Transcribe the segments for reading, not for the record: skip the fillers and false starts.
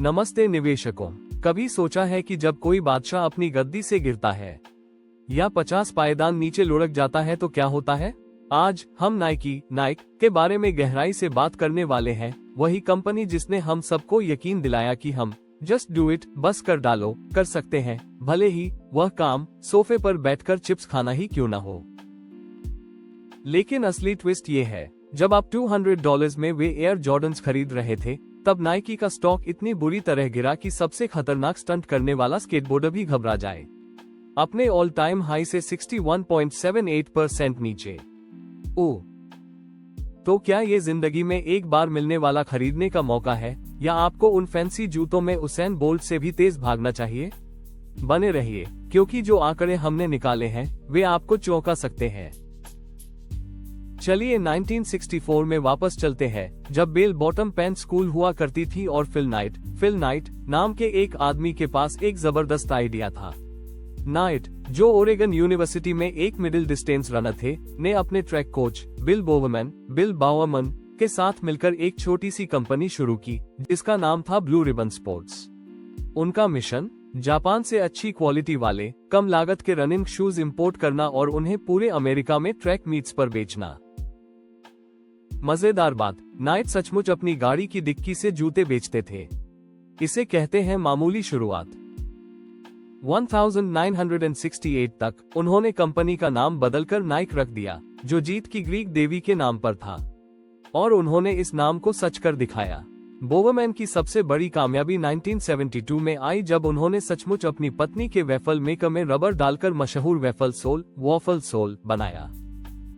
नमस्ते निवेशकों। कभी सोचा है कि जब कोई बादशाह अपनी गद्दी से गिरता है या 50 पायदान नीचे लुढ़क जाता है तो क्या होता है? आज हम नाइक के बारे में गहराई से बात करने वाले हैं। वही कंपनी जिसने हम सबको यकीन दिलाया कि हम जस्ट डू इट, बस कर डालो, कर सकते हैं, भले ही वह काम सोफे पर बैठकर चिप्स खाना ही क्यों ना हो। लेकिन असली ट्विस्ट ये है, जब आप $200 में वे एयर जॉर्डन्स खरीद रहे थे, तब नाइकी का स्टॉक इतनी बुरी तरह गिरा कि सबसे खतरनाक स्टंट करने वाला स्केटबोर्डर भी घबरा जाए। अपने ऑल टाइम हाई से 61.78% नीचे। ओह, तो क्या ये जिंदगी में एक बार मिलने वाला खरीदने का मौका है, या आपको उन फैंसी जूतों में उसेन बोल्ट से भी तेज भागना चाहिए? बने रहिए, क्योंकि जो आंकड़े हमने निकाले हैं वे आपको चौंका सकते हैं। चलिए 1964 में वापस चलते हैं, जब बेल बॉटम पैंट स्कूल हुआ करती थी और फिल नाइट नाम के एक आदमी के पास एक जबरदस्त आइडिया था। नाइट, जो ओरेगन यूनिवर्सिटी में एक मिडिल डिस्टेंस रनर थे, ने अपने ट्रैक कोच बिल बावरमन के साथ मिलकर एक छोटी सी कंपनी शुरू की, जिसका नाम था ब्लू रिबन स्पोर्ट्स। उनका मिशन जापान से अच्छी क्वालिटी वाले कम लागत के रनिंग शूज इंपोर्ट करना और उन्हें पूरे अमेरिका में ट्रैक मीट्स पर बेचना। मजेदार बात, नाइट सचमुच अपनी गाड़ी की डिक्की से जूते बेचते थे। इसे कहते हैं मामूली शुरुआत। 1968 तक उन्होंने कंपनी का नाम बदलकर नाइक रख दिया, जो जीत की ग्रीक देवी के नाम पर था, और उन्होंने इस नाम को सच कर दिखाया। बोवरमैन की सबसे बड़ी कामयाबी 1972 में आई, जब उन्होंने सचमुच अपनी पत्नी के वेफल मेकर में रबर डालकर मशहूर वॉफल सोल बनाया।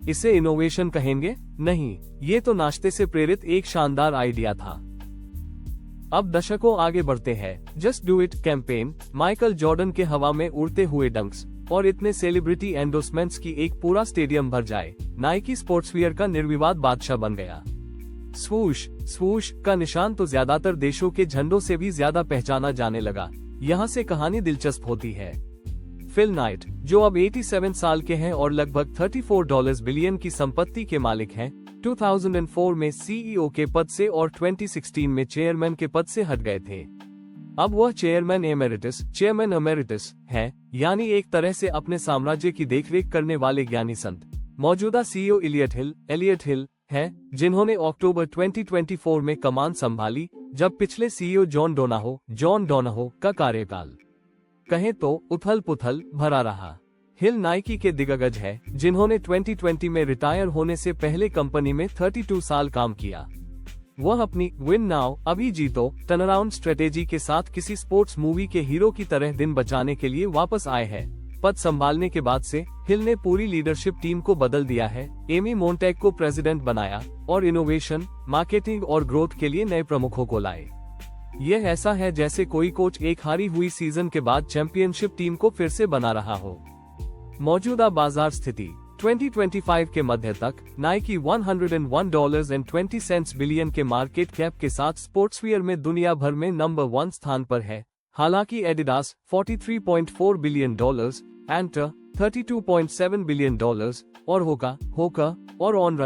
इसे इनोवेशन कहेंगे? नहीं, ये तो नाश्ते से प्रेरित एक शानदार आइडिया था। अब दशकों आगे बढ़ते हैं। Just do it campaign, Michael Jordan के हवा में उड़ते हुए डंक्स और इतने सेलिब्रिटी एंडोर्समेंट्स की एक पूरा स्टेडियम भर जाए, नाइकी स्पोर्ट्सवियर का निर्विवाद बादशाह बन गया। स्वूश का निशान तो ज्यादातर देशों के झंडों से भी ज्यादा पहचाना जाने लगा। यहाँ से कहानी दिलचस्प होती है। फिल नाइट, जो अब 87 साल के हैं और लगभग $34 बिलियन की संपत्ति के मालिक हैं, 2004 में सीईओ के पद से और 2016 में चेयरमैन के पद से हट गए थे। अब वह चेयरमैन एमेरिटस हैं, यानी एक तरह से अपने साम्राज्य की देखरेख करने वाले ज्ञानी संत। मौजूदा सीईओ एलियट हिल हैं, जिन्होंने अक्टूबर 2024 में कमान संभाली, जब पिछले सीईओ जॉन डोनाहो का कार्यकाल कहें तो उथल पुथल भरा रहा। हिल नाइकी के दिग्गज है, जिन्होंने 2020 में रिटायर होने से पहले कंपनी में 32 साल काम किया। वह अपनी विन नाउ अभी जीतो टर्नअराउंड स्ट्रेटेजी के साथ किसी स्पोर्ट्स मूवी के हीरो की तरह दिन बचाने के लिए वापस आए हैं। पद संभालने के बाद से हिल ने पूरी लीडरशिप टीम को बदल दिया है, एमी मोंटेग को प्रेसिडेंट बनाया और इनोवेशन, मार्केटिंग और ग्रोथ के लिए नए प्रमुखों को लाए। यह ऐसा है जैसे कोई कोच एक हारी हुई सीजन के बाद चैंपियनशिप टीम को फिर से बना रहा हो। मौजूदा बाजार स्थिति 2025 के मध्य तक नाइकी $101.20 बिलियन के मार्केट कैप के साथ स्पोर्ट्सवियर में दुनिया भर में नंबर 1 स्थान पर है। हालांकि एडिडास $43.4 बिलियन, एंटर $32.7 बिलियन और होका और ऑन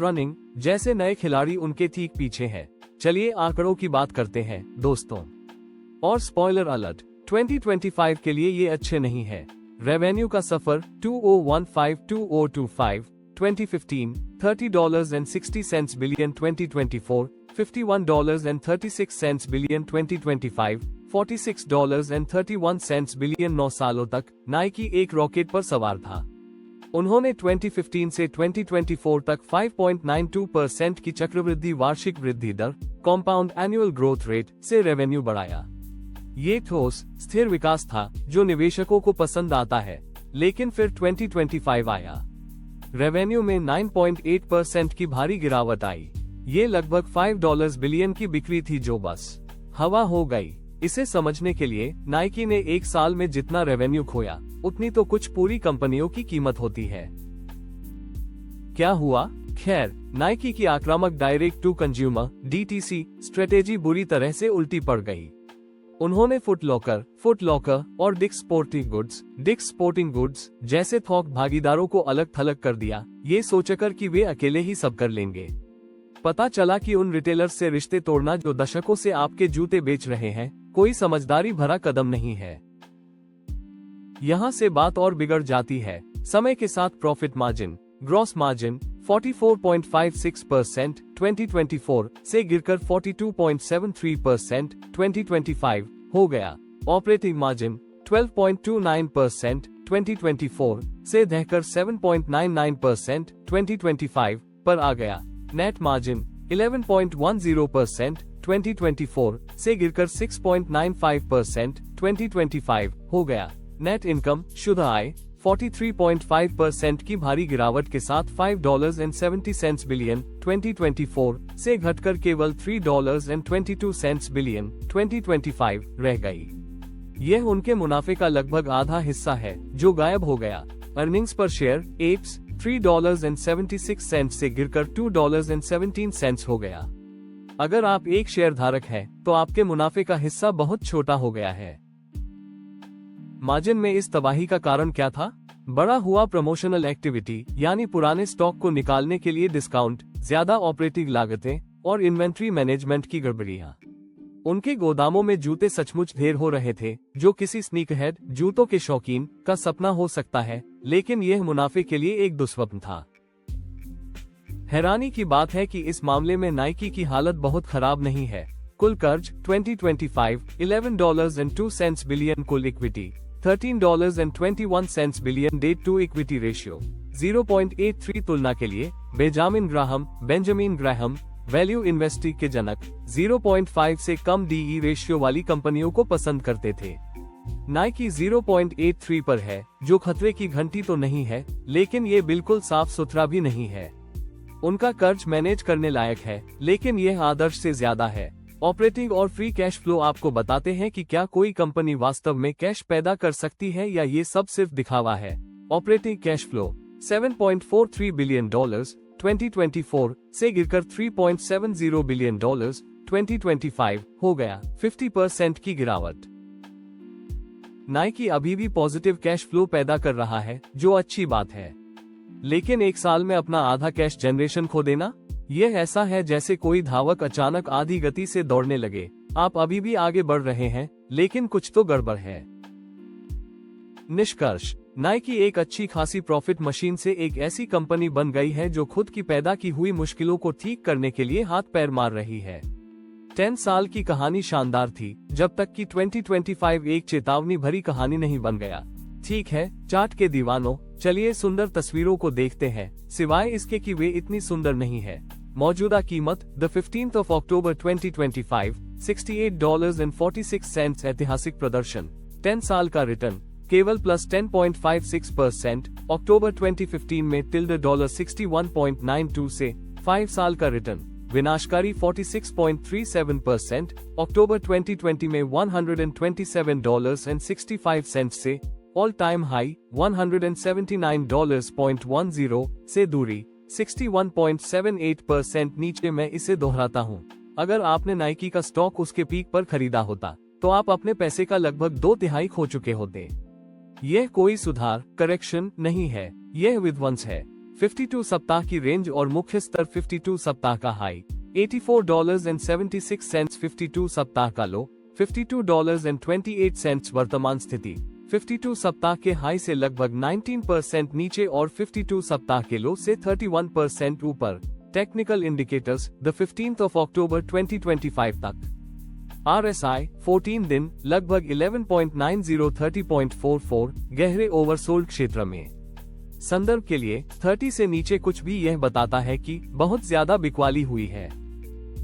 रनिंग जैसे नए खिलाड़ी उनके ठीक पीछे हैं। चलिए आंकड़ों की बात करते हैं दोस्तों। और स्पॉइलर अलर्ट, 2025 के लिए ये अच्छे नहीं है। रेवेन्यू का सफर 2015-2025, 2015 $30.60 बिलियन, 2024 $51.36 बिलियन, 2025 $46.31 बिलियन। 9 सालों तक नाइकी एक रॉकेट पर सवार था। उन्होंने 2015 से 2024 तक 5.92% की चक्रवृद्धि वार्षिक वृद्धि दर कॉम्पाउंड एनुअल ग्रोथ रेट से रेवेन्यू बढ़ाया। ये ठोस स्थिर विकास था जो निवेशकों को पसंद आता है। लेकिन फिर 2025 आया। रेवेन्यू में 9.8% की भारी गिरावट आई। ये लगभग $5 बिलियन की बिक्री थी जो बस हवा हो गई। इसे समझने के लिए नाइकी ने एक साल में जितना रेवेन्यू खोया, उतनी तो कुछ पूरी कंपनियों की कीमत होती है। क्या हुआ? खैर, नाइकी की आक्रामक direct to consumer DTC strategy बुरी तरह से उल्टी पड़ गई। उन्होंने फुट लॉकर और डिक्स स्पोर्टिंग गुड्स जैसे थोक भागीदारों को अलग थलग कर दिया, ये सोचकर कि वे अकेले ही सब कर लेंगे। पता चला कि उन रिटेलर्स से रिश्ते तोड़ना जो दशकों से आपके जूते बेच रहे हैं कोई समझदारी भरा कदम नहीं है। यहाँ से बात और बिगड़ जाती है। समय के साथ प्रॉफिट मार्जिन, ग्रॉस मार्जिन 44.56% 2024 से गिरकर 42.73% 2025 हो गया। ऑपरेटिंग मार्जिन 12.29% 2024 से दहकर 7.99% 2025 पर आ गया। नेट मार्जिन 11.10% 2024 से गिरकर 6.95% 2025 हो गया। नेट इनकम शुद्ध आय 43.5% की भारी गिरावट के साथ $5.70 बिलियन 2024 से घटकर केवल $3.22 बिलियन 2025 रह गई। यह उनके मुनाफे का लगभग आधा हिस्सा है जो गायब हो गया। अर्निंग्स पर शेयर एप्स $3.76 से गिरकर $2.17 हो गया। अगर आप एक शेयर धारक हैं, तो आपके मुनाफे का हिस्सा बहुत छोटा हो गया है। मार्जिन में इस तबाही का कारण क्या था? बड़ा हुआ प्रमोशनल एक्टिविटी यानी पुराने स्टॉक को निकालने के लिए डिस्काउंट, ज्यादा ऑपरेटिंग लागतें और इन्वेंट्री मैनेजमेंट की गड़बड़ियां। उनके गोदामों में जूते सचमुच ढेर हो रहे थे, जो किसी स्नीकरहेड जूतों के शौकीन का सपना हो सकता है, लेकिन यह मुनाफे के लिए एक दुस्वप्न था। हैरानी की बात है कि इस मामले में नाइकी की हालत बहुत खराब नहीं है। कुल कर्ज 2025 $11.02 बिलियन, कुल equity $13.21 billion, debt to equity ratio 0.83। तुलना के लिए बेंजामिन ग्राहम वैल्यू इन्वेस्टिंग के जनक 0.5 से कम डीई रेशियो वाली कंपनियों को पसंद करते थे। नाइकी 0.83 पर है, जो खतरे की घंटी तो नहीं है, लेकिन ये बिल्कुल साफ सुथरा भी नहीं है। उनका कर्ज मैनेज करने लायक है, लेकिन यह आदर्श से ज्यादा है। ऑपरेटिंग और फ्री कैश फ्लो आपको बताते हैं कि क्या कोई कंपनी वास्तव में कैश पैदा कर सकती है या ये सब सिर्फ दिखावा है। ऑपरेटिंग कैश फ्लो $7.43 बिलियन 2024 से गिरकर $3.70 बिलियन 2025 हो गया। 50% की गिरावट। नाइकी अभी भी पॉजिटिव कैश फ्लो पैदा कर रहा है, जो अच्छी बात है, लेकिन एक साल में अपना आधा कैश जनरेशन खो देना, यह ऐसा है जैसे कोई धावक अचानक आधी गति से दौड़ने लगे। आप अभी भी आगे बढ़ रहे हैं, लेकिन कुछ तो गड़बड़ है। निष्कर्ष, नाइकी एक अच्छी खासी प्रॉफिट मशीन से एक ऐसी कंपनी बन गई है जो खुद की पैदा की हुई मुश्किलों को ठीक करने के लिए हाथ पैर मार रही है। 10 साल की कहानी शानदार थी, जब तक कि 2025 एक चेतावनी भरी कहानी नहीं बन गया। ठीक है चार्ट के दीवानों, चलिए सुंदर तस्वीरों को देखते हैं, सिवाय इसके कि वे इतनी सुंदर नहीं है। मौजूदा कीमत द 15th of October 2025 $68.46। ऐतिहासिक प्रदर्शन 10 साल का रिटर्न केवल प्लस 10.56%। अक्टूबर 2015 में $61.92 से 5 साल का रिटर्न विनाशकारी 46.37%। अक्टूबर 2020 में $127.65 से ऑल टाइम हाई $179.10 से दूरी 61.78% नीचे। मैं इसे दोहराता हूँ, अगर आपने नाइकी का स्टॉक उसके पीक पर खरीदा होता तो आप अपने पैसे का लगभग 2/3 खो चुके होते। यह कोई सुधार करेक्शन नहीं है, यह विध्वंस है। 52 सप्ताह की रेंज और मुख्य स्तर 52 सप्ताह का हाई $84.76, 52 सप्ताह का लो $52.28। वर्तमान स्थिति 52 सप्ताह के हाई से लगभग 19% नीचे और 52 सप्ताह के लो से 31% ऊपर। Technical indicators the 15th of October 2025 तक RSI 14 दिन लगभग 11.90 30.44 गहरे ओवरसोल्ड क्षेत्र में। संदर्भ के लिए 30 से नीचे कुछ भी यह बताता है कि बहुत ज्यादा बिकवाली हुई है।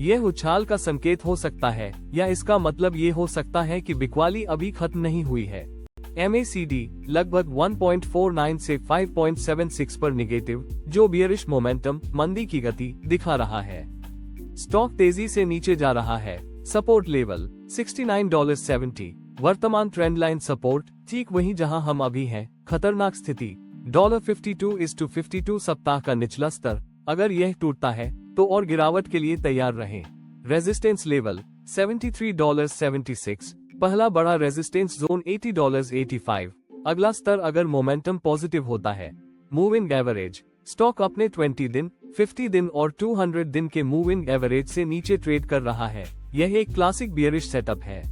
यह उछाल का संकेत हो सकता है, या इसका मतलब ये हो सकता है कि बिकवाली अभी खत्म नहीं हुई है। MACD लगभग 1.49 से 5.76 पर निगेटिव, जो बियरिश मोमेंटम मंदी की गति दिखा रहा है। स्टॉक तेजी से नीचे जा रहा है। Support level $69.70। वर्तमान ट्रेंड लाइन सपोर्ट ठीक वहीं जहां हम अभी हैं। खतरनाक स्थिति $52 सप्ताह का निचला स्तर, अगर यह टूटता है तो और गिरावट के लिए तैयार रहें। Resistance level $73.76। पहला बड़ा रेजिस्टेंस जोन $80.85। अगला स्तर अगर मोमेंटम पॉजिटिव होता है। मूविंग एवरेज स्टॉक अपने 20 दिन 50 दिन और 200 दिन के मूविंग एवरेज से नीचे ट्रेड कर रहा है। यह एक क्लासिक बियरिश सेटअप है।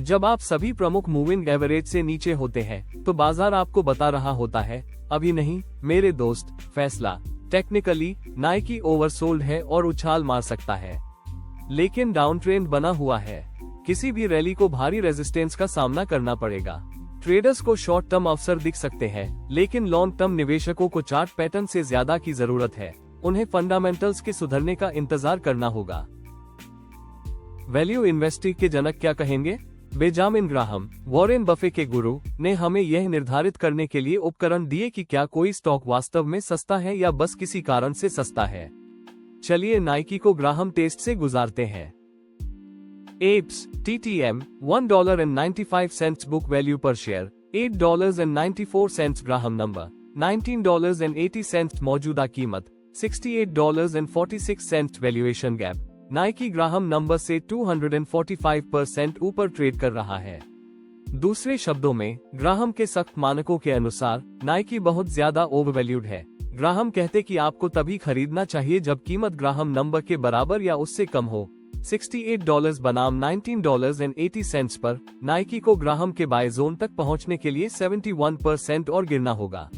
जब आप सभी प्रमुख मूविंग एवरेज से नीचे होते हैं तो बाजार आपको बता रहा होता है अभी नहीं मेरे दोस्त, फैसला। टेक्निकली नाइकी ओवरसोल्ड है और उछाल मार सकता है, लेकिन डाउन ट्रेंड बना हुआ है। किसी भी रैली को भारी रेजिस्टेंस का सामना करना पड़ेगा। ट्रेडर्स को शॉर्ट टर्म अवसर दिख सकते हैं, लेकिन लॉन्ग टर्म निवेशकों को चार्ट पैटर्न से ज्यादा की जरूरत है। उन्हें फंडामेंटल्स के सुधरने का इंतजार करना होगा। वैल्यू इन्वेस्टिंग के जनक क्या कहेंगे? बेंजामिन ग्राहम, वॉरेन बफे के गुरु, ने हमें यह निर्धारित करने के लिए उपकरण दिए कि क्या कोई स्टॉक वास्तव में सस्ता है या बस किसी कारण से सस्ता है। चलिए नाइकी को ग्राहम टेस्ट से गुजारते हैं। एप्स TTM $1.95 बुक वैल्यू पर शेयर, $8.94 ग्राहम नंबर, $19.80 मौजूदा कीमत, $68.46 valuation gap. Nike Graham number से 245% ऊपर ट्रेड कर रहा है। दूसरे शब्दों में, ग्राहम के सख्त मानकों के अनुसार नाइकी बहुत ज्यादा ओवरवैल्यूड है। ग्राहम कहते कि आपको तभी खरीदना चाहिए जब कीमत ग्राहम नंबर के बराबर या उससे कम हो। $68 बनाम $19.80 पर नाइकी को ग्राहम के बाय जोन तक पहुंचने के लिए 71% और गिरना होगा।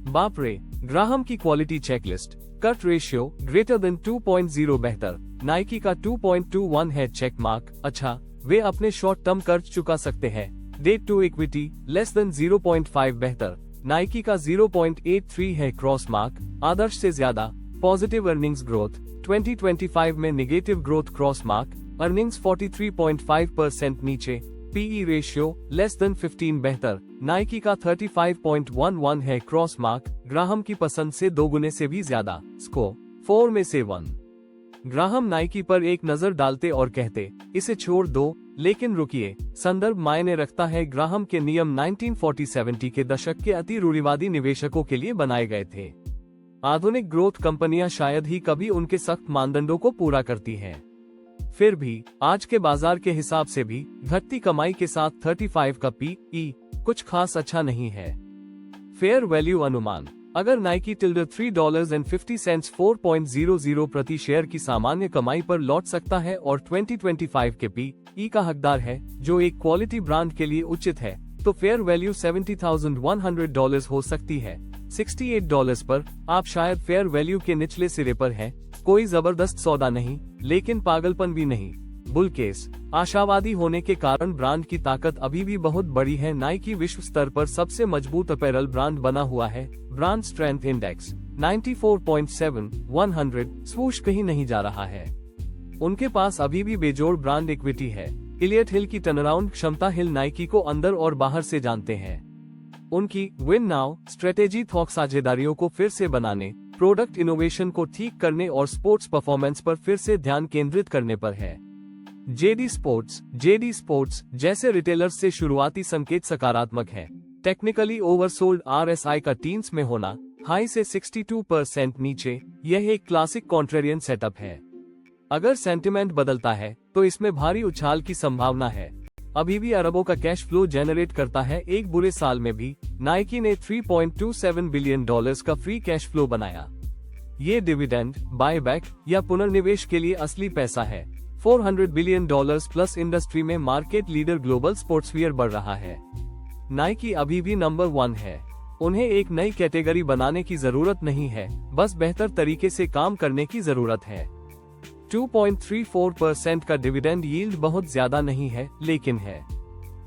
बाप रे, ग्राहम की quality checklist. Cut ratio greater than 2.0 बेहतर, नाइकी का 2.21 है। Check mark. अच्छा, वे अपने शॉर्ट टर्म कर्ज चुका सकते हैं। Debt to equity less than 0.5 बेहतर, नाइकी का 0.83 है। क्रॉस मार्क आदर्श से ज्यादा। पॉजिटिव अर्निंग्स ग्रोथ 2025 में negative growth. Cross mark earnings 43.5% नीचे। पीई रेशियो लेस देन 15 बेहतर, नाइकी का 35.11 है। क्रॉस मार्क ग्राहम की पसंद से 2 गुने से भी ज्यादा। स्कोर 4 में से 1। ग्राहम नाइकी पर एक नजर डालते और कहते इसे छोड़ दो, लेकिन रुकिए, संदर्भ मायने रखता है। ग्राहम के नियम 1940-70 के दशक के अति रूढ़िवादी निवेशकों के लिए बनाए गए थे। आधुनिक ग्रोथ कंपनियां शायद ही कभी उनके सख्त मानदंडों को पूरा करती हैं। फिर भी आज के बाजार के हिसाब से भी घटती कमाई के साथ 35 का PE कुछ खास अच्छा नहीं है। फेयर वैल्यू अनुमान, अगर नाइकी $3.50 4.00 प्रति शेयर की सामान्य कमाई पर लौट सकता है और 2025 के PE का हकदार है, जो एक क्वालिटी ब्रांड के लिए उचित है, तो फेयर वैल्यू $70,100 हो सकती है। $68 पर आप शायद फेयर वैल्यू के निचले सिरे पर हैं। कोई जबरदस्त सौदा नहीं, लेकिन पागलपन भी नहीं। बुल केस, आशावादी होने के कारण ब्रांड की ताकत अभी भी बहुत बड़ी है। नाइकी विश्व स्तर पर सबसे मजबूत अपैरल ब्रांड बना हुआ है। ब्रांड स्ट्रेंथ इंडेक्स 94.7 100 स्वूश कहीं नहीं जा रहा है। उनके पास अभी भी बेजोड़ ब्रांड इक्विटी है। इलियट हिल की टर्नअराउंड क्षमता हिल नाइकी को अंदर और बाहर से जानते हैं। उनकी विन नाउ स्ट्रेटेजी थोक साझेदारियों को फिर से बनाने, प्रोडक्ट इनोवेशन को ठीक करने और स्पोर्ट्स परफॉर्मेंस पर फिर से ध्यान केंद्रित करने पर है। JD स्पोर्ट्स जैसे रिटेलर्स से शुरुआती संकेत सकारात्मक है। टेक्निकली ओवरसोल्ड RSI का टीन्स में होना, हाई से 62% नीचे, यह एक क्लासिक कॉन्ट्रेरियन सेटअप है। अगर सेंटिमेंट बदलता है तो इसमें भारी उछाल की संभावना है। अभी भी अरबों का कैश फ्लो जनरेट करता है। एक बुरे साल में भी नाइकी ने $3.27 बिलियन का फ्री कैश फ्लो बनाया। ये डिविडेंड, बायबैक या पुनर्निवेश के लिए असली पैसा है। $400 बिलियन प्लस इंडस्ट्री में मार्केट लीडर ग्लोबल स्पोर्ट्सवियर बढ़ रहा है। नाइकी अभी भी नंबर 1 है। उन्हें एक नई कैटेगरी बनाने की जरूरत नहीं है, बस बेहतर तरीके से काम करने की जरूरत है। 2.34% का डिविडेंड यील्ड बहुत ज्यादा नहीं है, लेकिन है।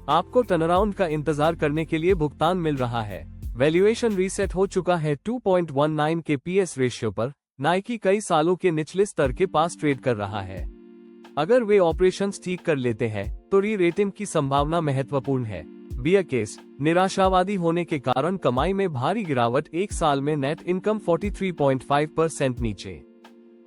आपको टर्नअराउंड का इंतजार करने के लिए भुगतान मिल रहा है। वैल्यूएशन रीसेट हो चुका है 2.19 के PS रेशियो पर। नाइकी कई सालों के निचले स्तर के पास ट्रेड कर रहा है। अगर वे ऑपरेशंस ठीक कर लेते हैं तो री रेटिंग की संभावना महत्वपूर्ण है। बियर केस, निराशावादी होने के कारण कमाई में भारी गिरावट, एक साल में नेट इनकम 43.5% नीचे।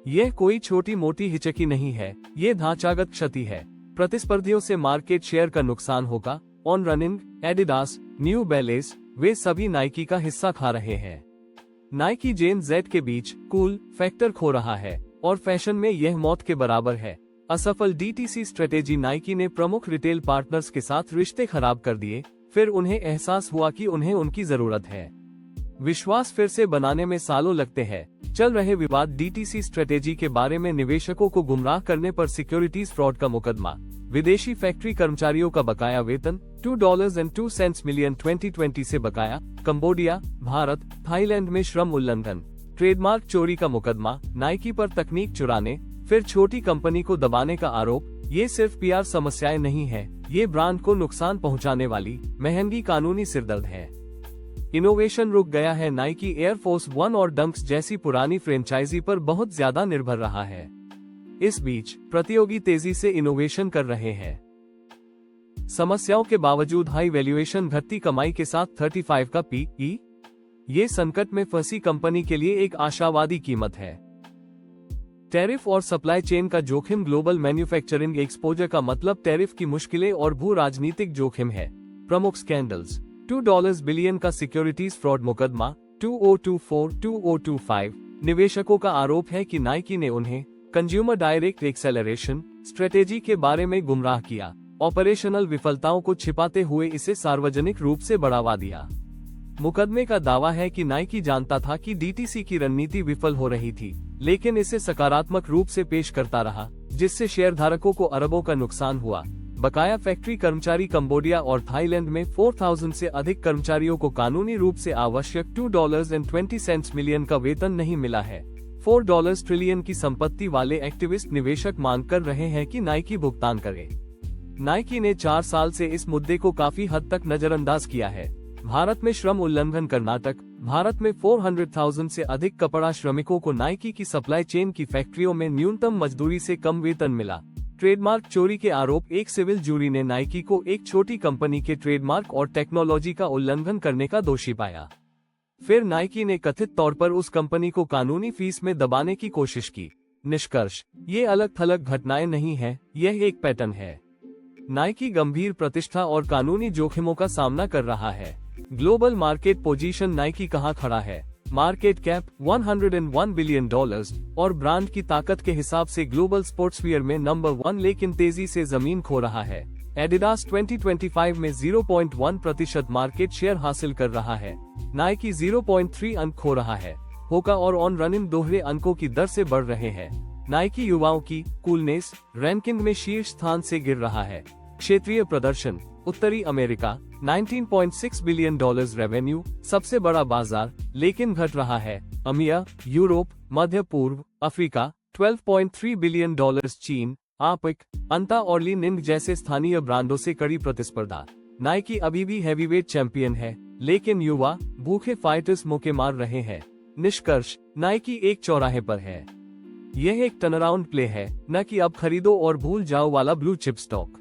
यह कोई छोटी मोटी हिचकी नहीं है, ये ढांचागत क्षति है। प्रतिस्पर्धियों से मार्केट शेयर का नुकसान होगा। On Running, Adidas, New Balance, वे सभी नाइकी का हिस्सा खा रहे हैं। नाइकी जेन जेड के बीच कूल फैक्टर खो रहा है और फैशन में यह मौत के बराबर है। असफल DTC स्ट्रेटेजी, नाइकी ने प्रमुख रिटेल पार्टनर्स के साथ रिश्ते खराब कर दिए, फिर उन्हें एहसास हुआ कि उन्हें उनकी जरूरत है। विश्वास फिर से बनाने में सालों लगते हैं। चल रहे विवाद डीटीसी स्ट्रेटेजी के बारे में निवेशकों को गुमराह करने पर सिक्योरिटीज फ्रॉड का मुकदमा, विदेशी फैक्ट्री कर्मचारियों का बकाया वेतन $2.02 मिलियन 2020 से बकाया, कंबोडिया, भारत, थाईलैंड में श्रम उल्लंघन, ट्रेडमार्क चोरी का मुकदमा, नाइकी पर तकनीक चुराने, फिर छोटी कंपनी को दबाने का आरोप। ये सिर्फ पीआर समस्याएं नहीं है, ये ब्रांड को नुकसान पहुंचाने वाली महंगी कानूनी सिरदर्द है। इनोवेशन रुक गया है। नाइकी एयरफोर्स वन और डंक्स जैसी पुरानी फ्रेंचाइजी पर बहुत ज्यादा निर्भर रहा है। इस बीच प्रतियोगी तेजी से इनोवेशन कर रहे हैं। समस्याओं के बावजूद हाई वैल्यूएशन, घटती कमाई के साथ 35 का PE, ये संकट में फंसी कंपनी के लिए एक आशावादी कीमत है। टैरिफ और सप्लाई चेन का जोखिम, ग्लोबल मैन्युफैक्चरिंग एक्सपोजर का मतलब टैरिफ की मुश्किलें और भू राजनीतिक जोखिम है। प्रमुख स्कैंडल्स, $2 बिलियन का सिक्योरिटीज फ्रॉड मुकदमा 2024-2025। निवेशकों का आरोप है कि नाइकी ने उन्हें कंज्यूमर डायरेक्ट एक्सेलरेशन स्ट्रेटेजी के बारे में गुमराह किया, ऑपरेशनल विफलताओं को छिपाते हुए इसे सार्वजनिक रूप से बढ़ावा दिया। मुकदमे का दावा है कि नाइकी जानता था कि डीटीसी की रणनीति विफल हो रही थी, लेकिन इसे सकारात्मक रूप से पेश करता रहा, जिससे शेयरधारकों को अरबों का नुकसान हुआ। बकाया फैक्ट्री कर्मचारी, कंबोडिया और थाईलैंड में 4000 से अधिक कर्मचारियों को कानूनी रूप से आवश्यक $2.20 मिलियन का वेतन नहीं मिला है। $4 ट्रिलियन की संपत्ति वाले एक्टिविस्ट निवेशक मांग कर रहे हैं कि नाइकी भुगतान करे। नाइकी ने 4 साल से इस मुद्दे को काफी हद तक नजरअंदाज किया है। भारत में श्रम उल्लंघन, कर्नाटक, भारत में 400,000 से अधिक कपड़ा श्रमिकों को नाइकी की सप्लाई चेन की फैक्ट्रियों में न्यूनतम मजदूरी से कम वेतन मिला। ट्रेडमार्क चोरी के आरोप, एक सिविल जूरी ने नाइकी को एक छोटी कंपनी के ट्रेडमार्क और टेक्नोलॉजी का उल्लंघन करने का दोषी पाया। फिर नाइकी ने कथित तौर पर उस कंपनी को कानूनी फीस में दबाने की कोशिश की। निष्कर्ष, ये अलग थलग घटनाएं नहीं है, यह एक पैटर्न है। नाइकी गंभीर प्रतिष्ठा और कानूनी जोखिमों का सामना कर रहा है। ग्लोबल मार्केट पोजीशन, नाइकी कहां खड़ा है? मार्केट कैप $101 बिलियन और ब्रांड की ताकत के हिसाब से ग्लोबल स्पोर्ट्सवियर में नंबर 1, लेकिन तेजी से जमीन खो रहा है। एडिडास 2025 में 0.1% मार्केट शेयर हासिल कर रहा है। नाइकी 0.3 अंक खो रहा है। होका और ऑन रनिंग दोहरे अंकों की दर से बढ़ रहे हैं। नाइकी युवाओं की कूलनेस रैंकिंग में शीर्ष स्थान से गिर रहा है। क्षेत्रीय प्रदर्शन, उत्तरी अमेरिका $19.6 बिलियन रेवेन्यू, सबसे बड़ा बाजार, लेकिन घट रहा है। अमिया, यूरोप, मध्य पूर्व, अफ्रीका $12.3 बिलियन, चीन, आपिक, अंता और ली निंग जैसे स्थानीय ब्रांडों से कड़ी प्रतिस्पर्धा। नाइकी अभी भी हैवीवेट चैंपियन है, लेकिन युवा भूखे फाइटर्स मौके मार रहे हैं। निष्कर्ष, नाइकी एक चौराहे पर है। यह एक टर्नअराउंड प्ले है, न कि अब खरीदो और भूल जाओ वाला ब्लू चिप स्टॉक।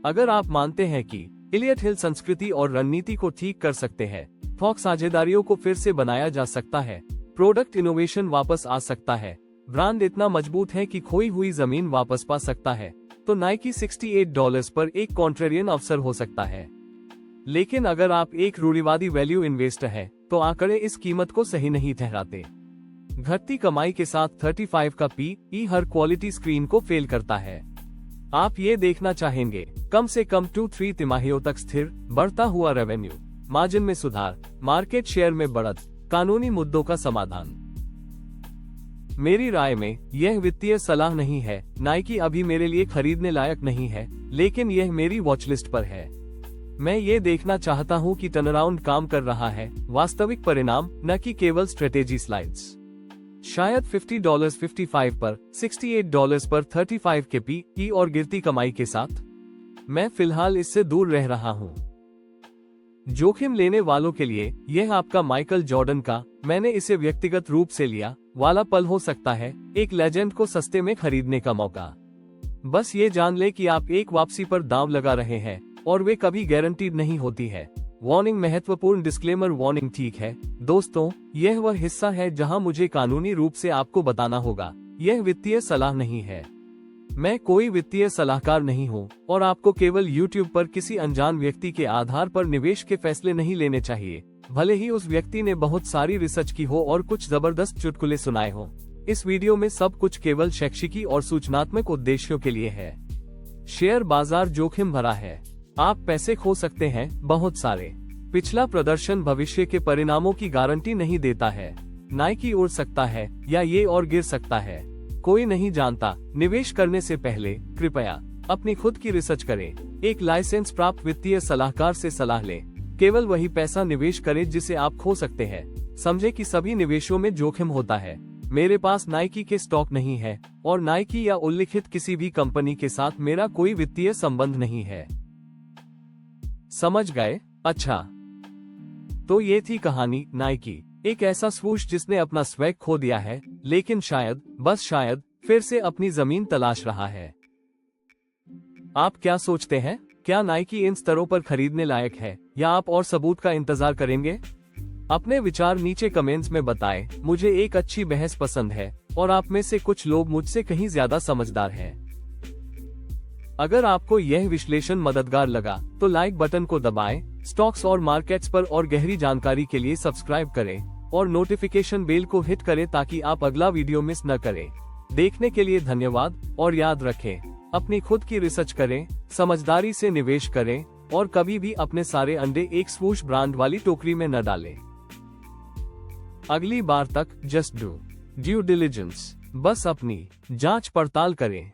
अगर आप मानते हैं कि इलियट हिल संस्कृति और रणनीति को ठीक कर सकते हैं, थोक साझेदारियों को फिर से बनाया जा सकता है, प्रोडक्ट इनोवेशन वापस आ सकता है, ब्रांड इतना मजबूत है कि खोई हुई जमीन वापस पा सकता है, तो नाइकी $68 पर एक कॉन्ट्रेरियन अवसर हो सकता है। लेकिन अगर आप एक रूढ़िवादी वैल्यू इन्वेस्टर हैं, तो आंकड़े इस कीमत को सही नहीं ठहराते। घटती कमाई के साथ 35 का PE हर क्वालिटी स्क्रीन को फेल करता है। आप ये देखना चाहेंगे कम से कम 2-3 तिमाहियों तक स्थिर बढ़ता हुआ रेवेन्यू, मार्जिन में सुधार, मार्केट शेयर में बढ़त, कानूनी मुद्दों का समाधान। मेरी राय में यह वित्तीय सलाह नहीं है। नाइकी अभी मेरे लिए खरीदने लायक नहीं है, लेकिन यह मेरी वॉचलिस्ट पर है। मैं ये देखना चाहता हूँ कि टर्नअराउंड काम कर रहा है, वास्तविक परिणाम, न कि केवल स्ट्रेटेजी स्लाइड्स। शायद $50.55 पर, $68 पर 35 के PE और गिरती कमाई के साथ मैं फिलहाल इससे दूर रह रहा हूं। जोखिम लेने वालों के लिए यह आपका माइकल जॉर्डन का "मैंने इसे व्यक्तिगत रूप से लिया" वाला पल हो सकता है, एक लेजेंड को सस्ते में खरीदने का मौका। बस ये जान ले कि आप एक वापसी पर दांव लगा रहे हैं और वे कभी गारंटीड नहीं होती है। वार्निंग, महत्वपूर्ण डिस्क्लेमर वार्निंग। ठीक है दोस्तों, यह वह हिस्सा है जहां मुझे कानूनी रूप से आपको बताना होगा, यह वित्तीय सलाह नहीं है। मैं कोई वित्तीय सलाहकार नहीं हूं और आपको केवल YouTube पर किसी अनजान व्यक्ति के आधार पर निवेश के फैसले नहीं लेने चाहिए, भले ही उस व्यक्ति ने बहुत सारी रिसर्च की हो और कुछ जबरदस्त चुटकुले सुनाए हो। इस वीडियो में सब कुछ केवल शैक्षिकी और सूचनात्मक उद्देश्यों के लिए है। शेयर बाजार जोखिम भरा है, आप पैसे खो सकते हैं, बहुत सारे। पिछला प्रदर्शन भविष्य के परिणामों की गारंटी नहीं देता है। नाइकी उड़ सकता है या ये और गिर सकता है, कोई नहीं जानता। निवेश करने से पहले कृपया अपनी खुद की रिसर्च करें। एक लाइसेंस प्राप्त वित्तीय सलाहकार से सलाह लें। केवल वही पैसा निवेश करें जिसे आप खो सकते हैं। समझे कि सभी निवेशों में जोखिम होता है। मेरे पास नाइकी के स्टॉक नहीं है और नाइकी या उल्लिखित किसी भी कंपनी के साथ मेरा कोई वित्तीय संबंध नहीं है। समझ गए? अच्छा, तो ये थी कहानी नाइकी, एक ऐसा स्वूश जिसने अपना स्वैग खो दिया है, लेकिन शायद, बस शायद, फिर से अपनी जमीन तलाश रहा है। आप क्या सोचते हैं? क्या नाइकी इन स्तरों पर खरीदने लायक है या आप और सबूत का इंतजार करेंगे? अपने विचार नीचे कमेंट्स में बताएं। मुझे एक अच्छी बहस पसंद है और आप में से कुछ लोग मुझसे कहीं ज्यादा समझदार हैं। अगर आपको यह विश्लेषण मददगार लगा तो लाइक बटन को दबाएं, स्टॉक्स और मार्केट्स पर और गहरी जानकारी के लिए सब्सक्राइब करें और नोटिफिकेशन बेल को हिट करें ताकि आप अगला वीडियो मिस न करें। देखने के लिए धन्यवाद और याद रखें, अपनी खुद की रिसर्च करें, समझदारी से निवेश करें और कभी भी अपने सारे अंडे एक स्वूश ब्रांड वाली टोकरी में न डालें। अगली बार तक जस्ट डू ड्यू डिलिजेंस, बस अपनी जांच पड़ताल करें।